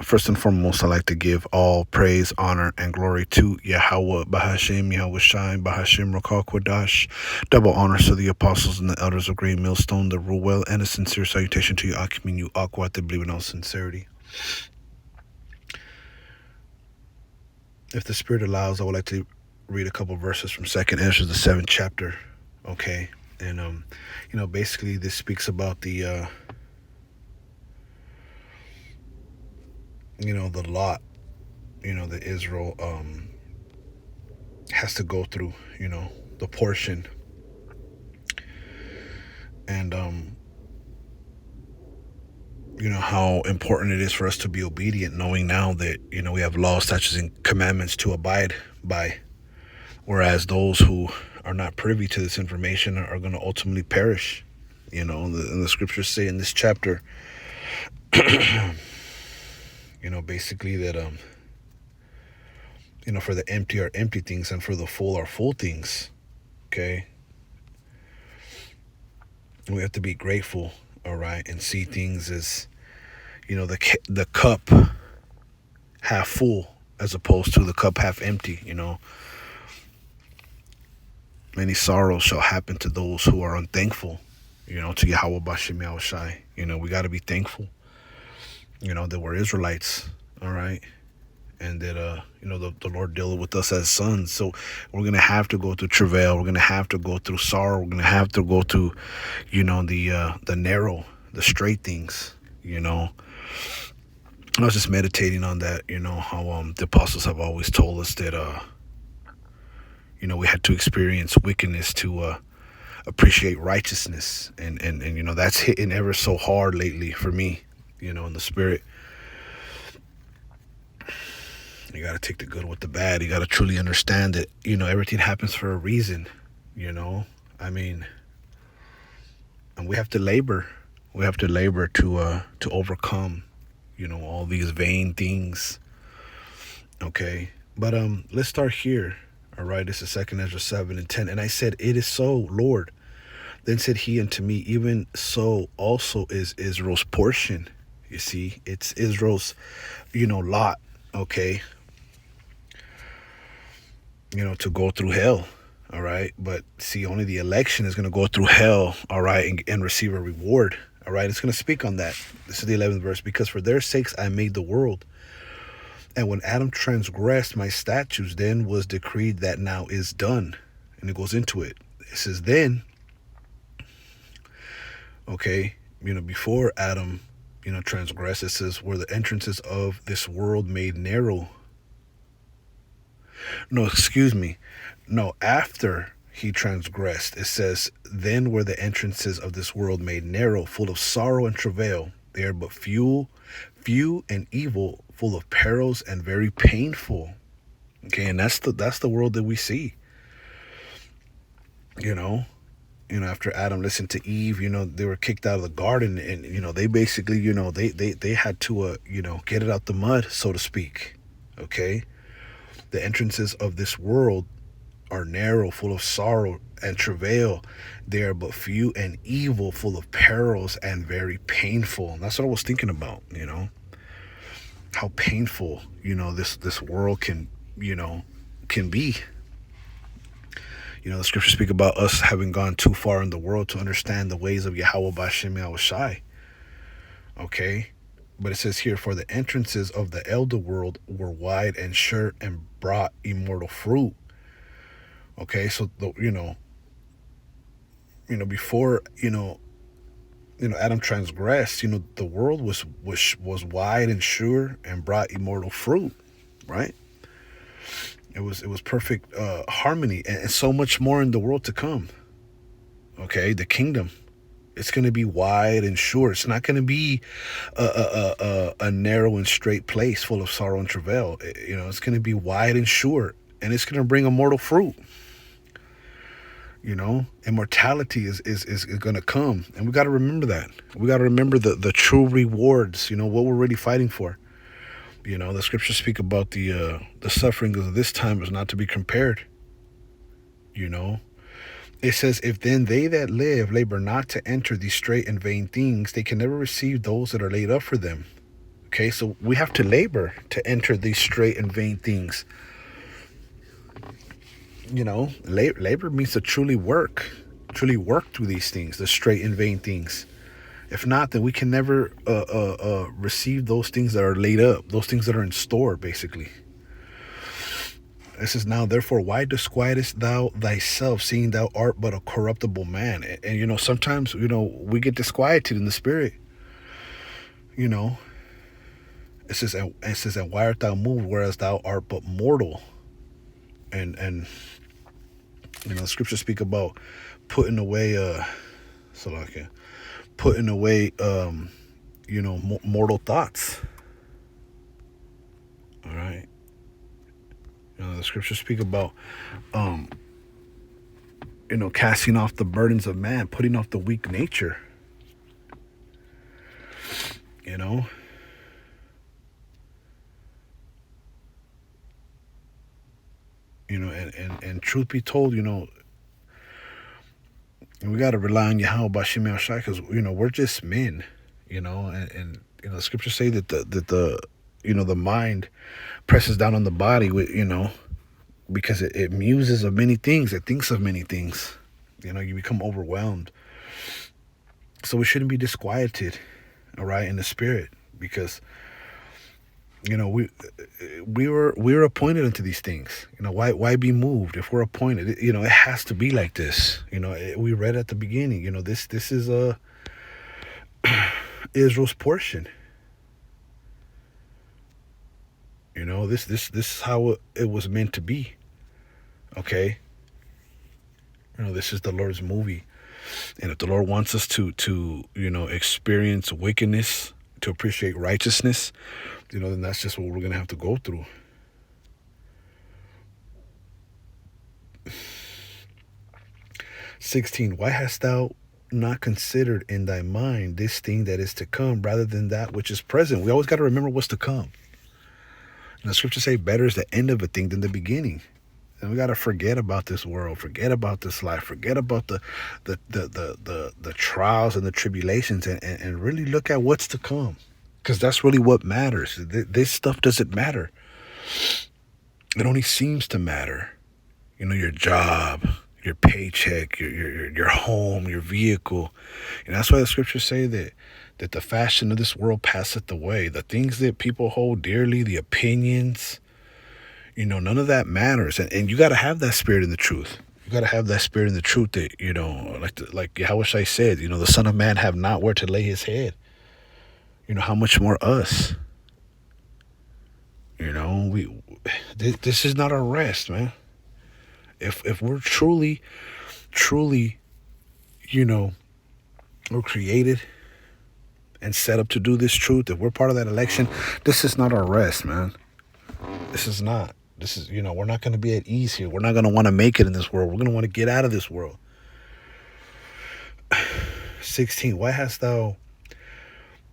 First and foremost, I like to give all praise, honor, and glory to Yahweh, Bahashim, Yahweh Shai, Bahashim, Rakal Kwadash. Double honors to the apostles and the elders of Great Millstone, the rule well, and a sincere salutation to you, Akim, you Aqua, to believe in all sincerity. If the Spirit allows, I would like to read a couple verses from Second Ezra, the 7th chapter. Okay, and basically this speaks about the lot, that Israel has to go through, the portion, and how important it is for us to be obedient, knowing now that we have laws, statutes, and commandments to abide by, whereas those who are not privy to this information are going to ultimately perish. And the scriptures say in this chapter, basically that for the empty are empty things, and for the full are full things. Okay, we have to be grateful, all right, and see things as the cup half full as opposed to the cup half empty. Many sorrows shall happen to those who are unthankful, to Yahweh Bashim Yahweh Shai. We got to be thankful, that we're Israelites, all right, and that the Lord dealt with us as sons. So we're gonna have to go through travail. We're gonna have to go through sorrow. We're gonna have to go through, the narrow, the straight things. I was just meditating on that. How the apostles have always told us that we had to experience wickedness to appreciate righteousness, and that's hitting ever so hard lately for me. In the spirit. You got to take the good with the bad. You got to truly understand that, everything happens for a reason, I mean, and we have to labor. We have to labor to overcome, all these vain things. Okay. But let's start here. All right. This is 2 Ezra 7:10. And I said, "It is so, Lord." Then said he unto me, "Even so also is Israel's portion." You see, it's Israel's, lot. Okay. To go through hell, all right? But see, only the election is going to go through hell, all right, and receive a reward, all right? It's going to speak on that. This is the 11th verse. "Because for their sakes I made the world. And when Adam transgressed my statutes, then was decreed that now is done." And it goes into it. It says then, okay, before Adam, transgressed, it says, "Were the entrances of this world made narrow." No, excuse me. No, after he transgressed, it says, "Then were the entrances of this world made narrow, full of sorrow and travail. They are but few and evil, full of perils and very painful." Okay, and that's the world that we see. After Adam listened to Eve, they were kicked out of the garden, and they basically, they had to get it out the mud, so to speak. Okay. The entrances of this world are narrow, full of sorrow and travail. They are but few and evil, full of perils and very painful. And that's what I was thinking about, how painful, this world can be. The scriptures speak about us having gone too far in the world to understand the ways of Yahweh Bashem Yahweh Shai. Okay. But it says here, "For the entrances of the elder world were wide and sure and brought immortal fruit." Okay, so before Adam transgressed, the world was wide and sure and brought immortal fruit, right? It was perfect harmony, and so much more in the world to come. Okay, the kingdom. It's going to be wide and sure. It's not going to be a narrow and straight place full of sorrow and travail. It's going to be wide and sure, and it's going to bring immortal fruit. Immortality is going to come, and we got to remember that. We got to remember the true rewards. What we're really fighting for. The scriptures speak about the sufferings of this time is not to be compared. It says, "If then they that labor not to enter these straight and vain things, they can never receive those that are laid up for them." Okay, so we have to labor to enter these straight and vain things. Labor means to truly work through these things, the straight and vain things. If not, then we can never receive those things that are laid up, those things that are in store, basically. This is now, therefore, why disquietest thou thyself, seeing thou art but a corruptible man? And sometimes, we get disquieted in the spirit. It says, and why art thou moved, whereas thou art but mortal? And the scriptures speak about putting away, putting away, mortal thoughts. All right. The scriptures speak about, casting off the burdens of man, putting off the weak nature. And truth be told, and we got to rely on Yahweh Bashim Shai, because we're just men, and the scriptures say that the mind presses down on the body with because it muses of many things, it thinks of many things. You become overwhelmed. So we shouldn't be disquieted, all right, in the spirit, because we were appointed unto these things. Why be moved if we're appointed? It has to be like this. We read at the beginning. This is Israel's portion. This is how it was meant to be. Okay. This is the Lord's movie, and if the Lord wants us to experience wickedness, to appreciate righteousness, then that's just what we're gonna have to go through. "16. Why hast thou not considered in thy mind this thing that is to come, rather than that which is present?" We always got to remember what's to come. And the scriptures say, "Better is the end of a thing than the beginning." And we got to forget about this world, forget about this life, forget about the trials and the tribulations, and really look at what's to come. Because that's really what matters. This stuff doesn't matter. It only seems to matter. Your job, your paycheck, your home, your vehicle. And that's why the scriptures say that the fashion of this world passeth away. The things that people hold dearly, the opinions, none of that matters. And you got to have that spirit in the truth. You got to have that spirit in the truth that, like Yahweh said, the Son of Man have not where to lay his head. How much more us? This is not our rest, man. If we're truly, we're created and set up to do this truth, if we're part of that election, this is not our rest, man. This is not. This is, we're not going to be at ease here. We're not going to want to make it in this world. We're going to want to get out of this world. 16. Why hast thou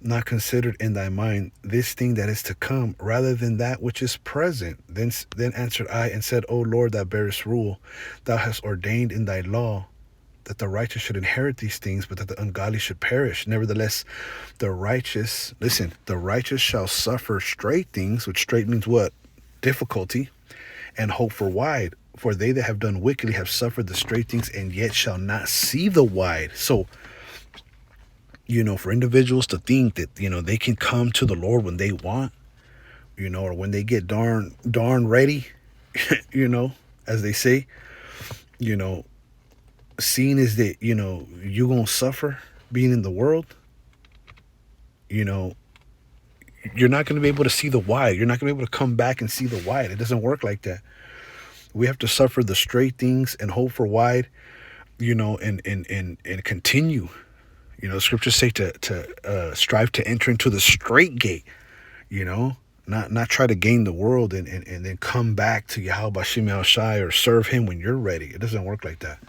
not considered in thy mind this thing that is to come, rather than that which is present? Then answered I and said, O Lord, that bearest rule, thou hast ordained in thy law that the righteous should inherit these things, but that the ungodly should perish. Nevertheless, the righteous shall suffer straight things, which straight means what? Difficulty, and hope for wide. For they that have done wickedly have suffered the straight things, and yet shall not see the wide. So, for individuals to think that, they can come to the Lord when they want, or when they get darn ready, as they say, seeing is that, you're going to suffer being in the world, you're not going to be able to see the wide. You're not going to be able to come back and see the wide. It doesn't work like that. We have to suffer the straight things and hope for wide, and continue. The scriptures say to strive to enter into the straight gate, not try to gain the world and then come back to Yahweh Bashim Shai or serve him when you're ready. It doesn't work like that.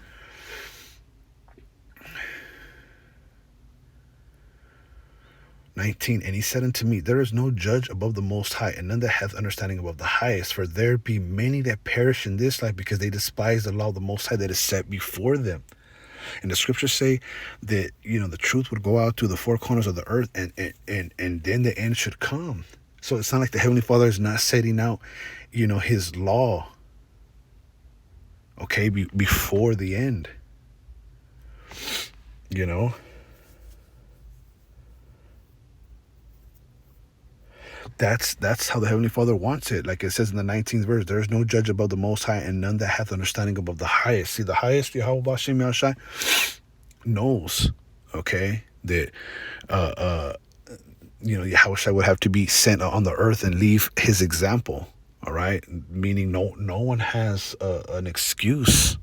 19. And he said unto me, there is no judge above the Most High, and none that hath understanding above the highest. For there be many that perish in this life, because they despise the law of the Most High that is set before them. And the scriptures say that, the truth would go out to the four corners of the earth, and then the end should come. So it's not like the Heavenly Father is not setting out, his law, okay, before the end, you know. That's how the Heavenly Father wants it. Like it says in the 19th verse, there is no judge above the Most High, and none that hath understanding above the highest. See, the highest, Yahweh Bashem Yahushai, knows, okay, that Yahushua would have to be sent on the earth and leave his example. All right, meaning no one has an excuse.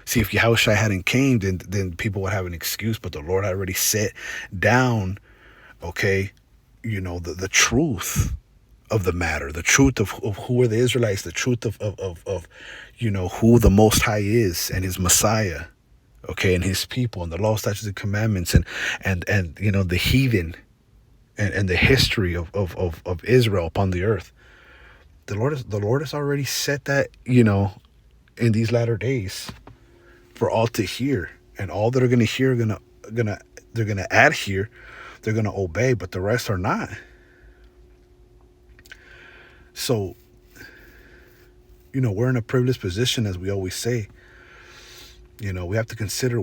See, if Yahushua hadn't came, then people would have an excuse. But the Lord already set down, okay, the truth of the matter, the truth of who are the Israelites, the truth of who the Most High is and his Messiah, okay, and his people, and the law, statutes, and commandments, and the heathen, and the history of Israel upon the earth. The Lord has already set that, in these latter days for all to hear, and all that are going to hear they're gonna adhere, they're gonna obey, but the rest are not. So, we're in a privileged position, as we always say. We have to consider,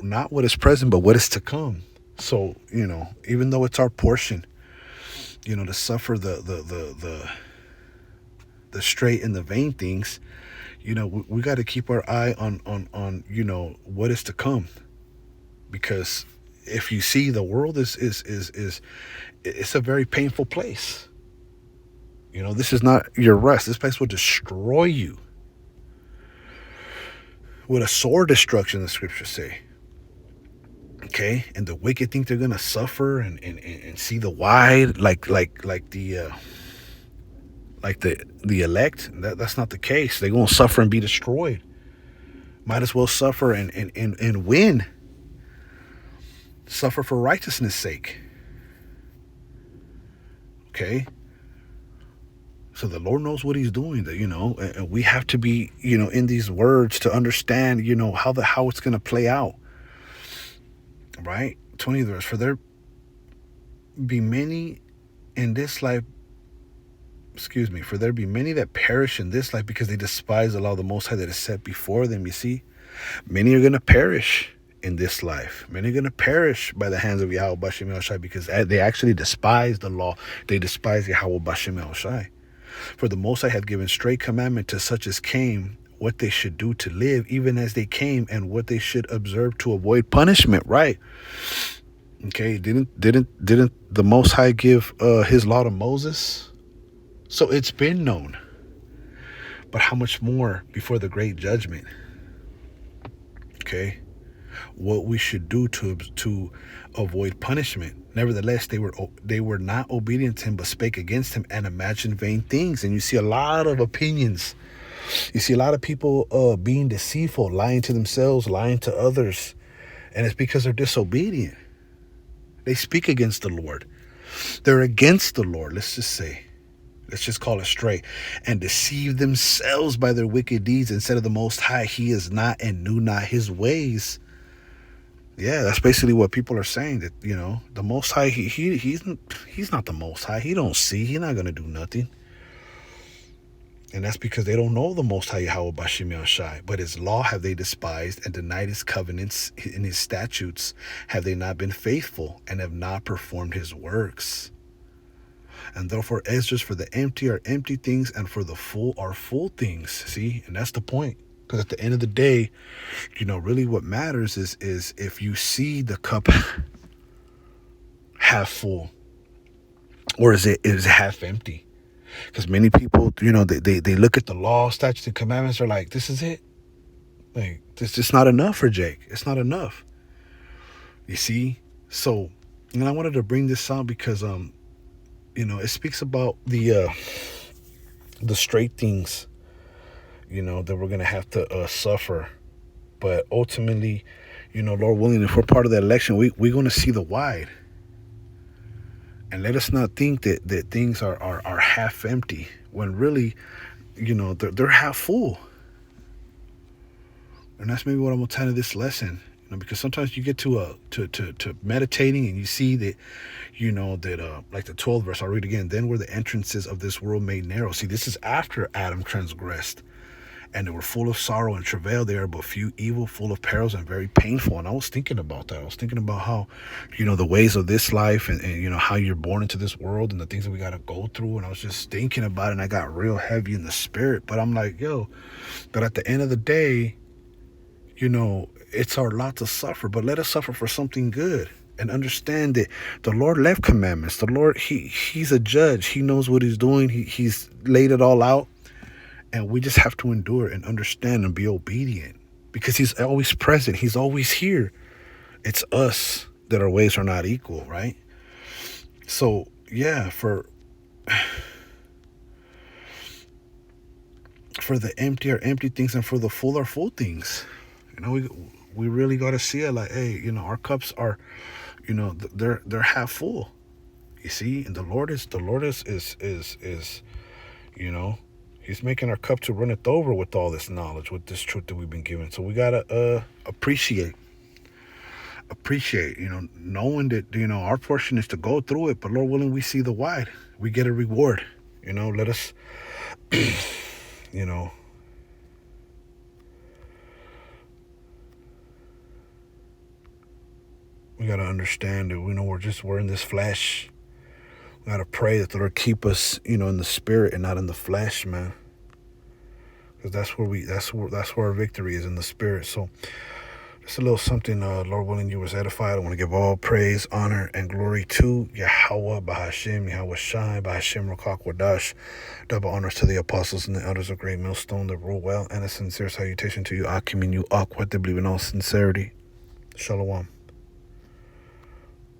not what is present, but what is to come. So, even though it's our portion, to suffer the straight and the vain things, we got to keep our eye on what is to come. Because if you see, the world is it's a very painful place. This is not your rest. This place will destroy you with a sore destruction, the scriptures say. Okay, and the wicked think they're gonna suffer and see the wide, like the elect. That's not the case. They're gonna suffer and be destroyed. Might as well suffer and win. Suffer for righteousness' sake. Okay. So the Lord knows what he's doing, and we have to be, in these words to understand, how it's going to play out. Right? 20th verse, for there be many in this life, for there be many that perish in this life because they despise the law of the Most High that is set before them. You see, many are going to perish in this life. Many are going to perish by the hands of Yahweh Bashem Yahushai because they actually despise the law. They despise Yahweh Bashem Yahushai. For the Most High hath given straight commandment to such as came, what they should do to live, even as they came, and what they should observe to avoid punishment. Right? Okay. Didn't the Most High give his law to Moses? So it's been known. But how much more before the great judgment? Okay. What we should do to avoid punishment. Nevertheless, they were not obedient to him, but spake against him and imagined vain things. And you see a lot of opinions. You see a lot of people being deceitful, lying to themselves, lying to others. And it's because they're disobedient. They speak against the Lord. They're against the Lord, let's just say. Let's just call it straight. And deceive themselves by their wicked deeds. Instead of the Most High, he is not and knew not his ways. Yeah, that's basically what people are saying, that, the Most High, he's not the Most High. He don't see. He's not going to do nothing. And that's because they don't know the Most High Yahweh Bashem Yahushai. But his law have they despised and denied his covenants, and his statutes have they not been faithful, and have not performed his works. And therefore Esdras for the empty are empty things, and for the full are full things. See, and that's the point. Because at the end of the day, really what matters is if you see the cup half full, or is it half empty? Because many people, they look at the law, statutes, and commandments, are like, this is it. Like, this is not enough for Jake. It's not enough. You see? So, and I wanted to bring this out because, it speaks about the straight things, that we're going to have to suffer. But ultimately, Lord willing, if we're part of that election, we're going to see the wide. And let us not think that things are half empty, when really, they're half full. And that's maybe what I'm gonna tie to this lesson. Because sometimes you get to meditating and you see that, like the 12th verse, I'll read again. Then were the entrances of this world made narrow. See, this is after Adam transgressed, and they were full of sorrow and travail. They are but few, evil, full of perils, and very painful. And I was thinking about that. I was thinking about how, the ways of this life, and how you're born into this world and the things that we got to go through. And I was just thinking about it, and I got real heavy in the spirit. But I'm like, yo, but at the end of the day, it's our lot to suffer, but let us suffer for something good. And understand that the Lord left commandments. The Lord, He's a judge. He knows what He's doing. He's laid it all out. And we just have to endure and understand and be obedient, because He's always present. He's always here. It's us that our ways are not equal, right? So, yeah, for the empty are empty things, and for the full are full things. We really got to see it like, hey, our cups are, they're half full. You see, and the Lord is He's making our cup to runneth over with all this knowledge, with this truth that we've been given. So we gotta appreciate, knowing that our portion is to go through it, but Lord willing, we see the wide. We get a reward. Let us, you know, we gotta understand that we're in this flesh. We gotta pray that the Lord keep us, in the spirit and not in the flesh, man. Because that's where our victory is, in the spirit. So just a little something, Lord willing, you was edified. I want to give all praise, honor, and glory to Yahweh, Bahashim, Yahweh Shai, Bahashim Rakak Wadash. Double honors to the apostles and the elders of Great Millstone that rule well, and a sincere salutation to you, Akim, and you, Ak, what they believe in all sincerity. Shalom.